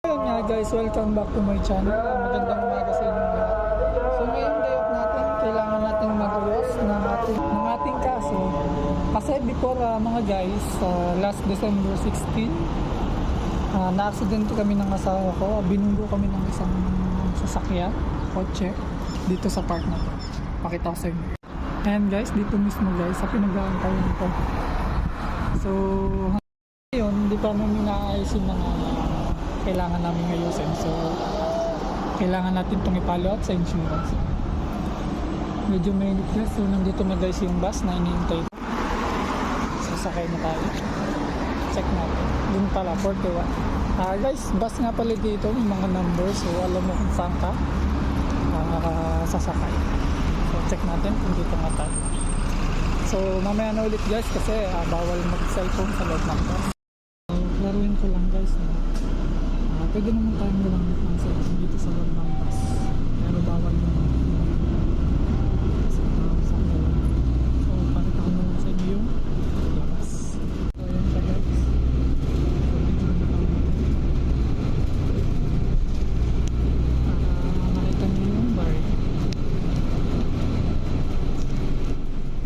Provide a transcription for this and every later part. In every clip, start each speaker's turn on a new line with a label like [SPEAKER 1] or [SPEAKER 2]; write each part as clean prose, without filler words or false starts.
[SPEAKER 1] Ayun nga guys, welcome back to my channel. Magandang umaga sa inyo lahat. So ngayong day off natin, kailangan natin mag-ayos ng ating kaso. Kasi before mga guys, last December 16, na-aksidente kami ng asawa ko. Binundo kami ng isang sasakyan, kotse, dito sa park na to. Pakita ko sa inyo. And guys, dito mismo guys, sa pinag-aantayan ko. So, ngayon, hindi pa namin naayusin ng kailangan namin ayusin. So, kailangan natin itong ipalo out sa insurance. Medyo mainit na. So, nandito na guys yung bus na iniintay ko. Sasakay na tayo. Check natin. Yun pala, 41. Guys, bus nga pala dito. May mga numbers. So, alam mo kung saan ka sasakay. So, check natin kung dito nga tayo. So, mamaya na ulit guys kasi bawal mag-cellphone sa loob ng bus. So, klaruin ko lang guys na pwede naman tayong gulamit ng cellphone dito sa loob ng bus. Pero bawal naman sa loob. So, pakita ko naman sa inyo yung labas. So, ayan siya guys. So, dito naman tayo. Nakita nyo yung bar.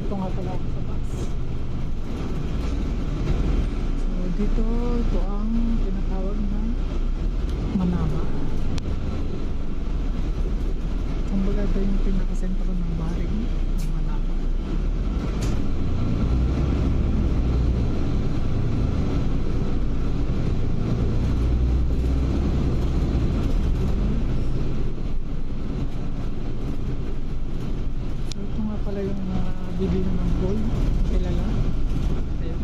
[SPEAKER 1] Ito nga pala ako sa bus. So, dito, ito ang tinatawag na Manama. Kumbaga ito yung pinakasentro ng baring ng Manama. So ito nga pala yung bibili ng gold. Kilala. Ayan.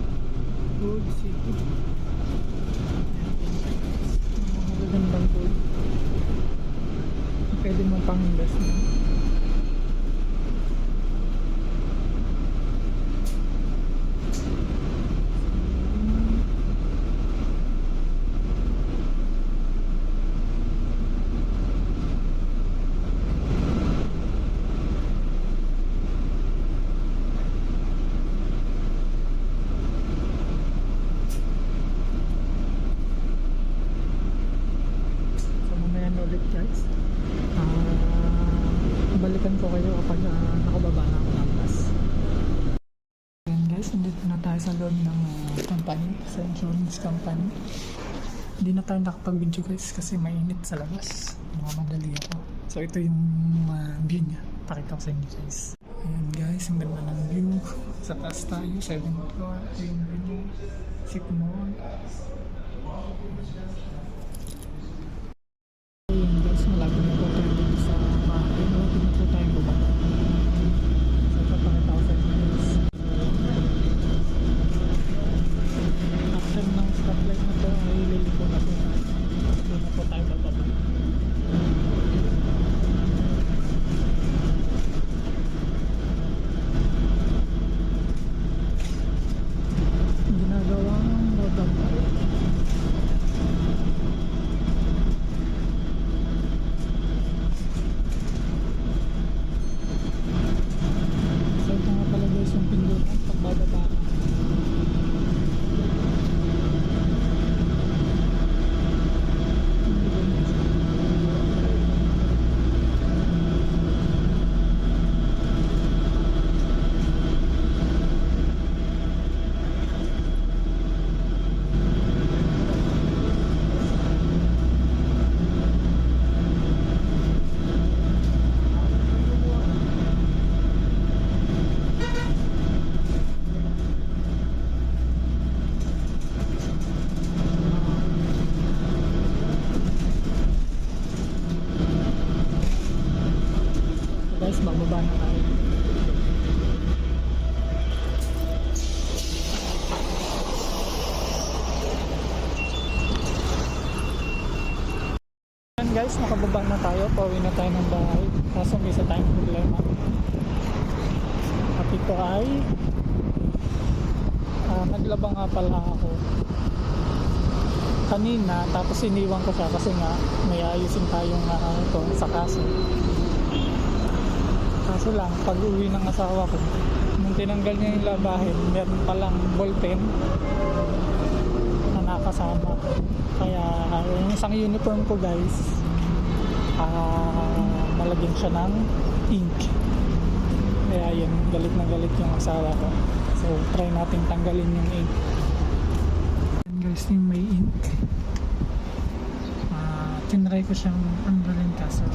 [SPEAKER 1] Gold City. Magandang gold. Pwede mo pang investment. Ulit guys, balikan ko kayo kapag nakababa na ako ng bus. Ayan guys, nandito na tayo sa loob ng company, sa insurance company. Hindi na tayo nakapag-video guys kasi mainit sa labas, madali ako. So ito yung view nya, pakita ko sa inyo guys. Ayan guys, ang ganda ng view. Sa taas tayo, 7th floor. Ito yung view, Sip Mall. Ayun guys, malapit na po tayo dito sa bahay. Malapit na po tayo baba. So papakita ko sa inyo guys. After ng stoplight na to ay liliko na po tayo. Doon na po tayo bababa. Ginagawang modern park. Yung pindutan pagbababa ka. Guys, bababa na tayo. Ayan guys, nakababa na tayo. Pauwi na tayo ng bahay. Kaso may isa tayong problema. At ito ay naglaba nga pala ako kanina, tapos iniwan ko siya kasi nga may ayusin tayong ito sa kaso. Kaso lang, pag uwi ng asawa ko, nung tinanggal niya yung labahin, meron palang ballpen na kasama. Kaya yung isang uniform ko guys, nalagyan siya ng ink. Kaya yun, galit na galit yung asawa ko. So try natin tanggalin yung ink. Yan guys, yung may ink. Tinry ko siyang tanggalin kaso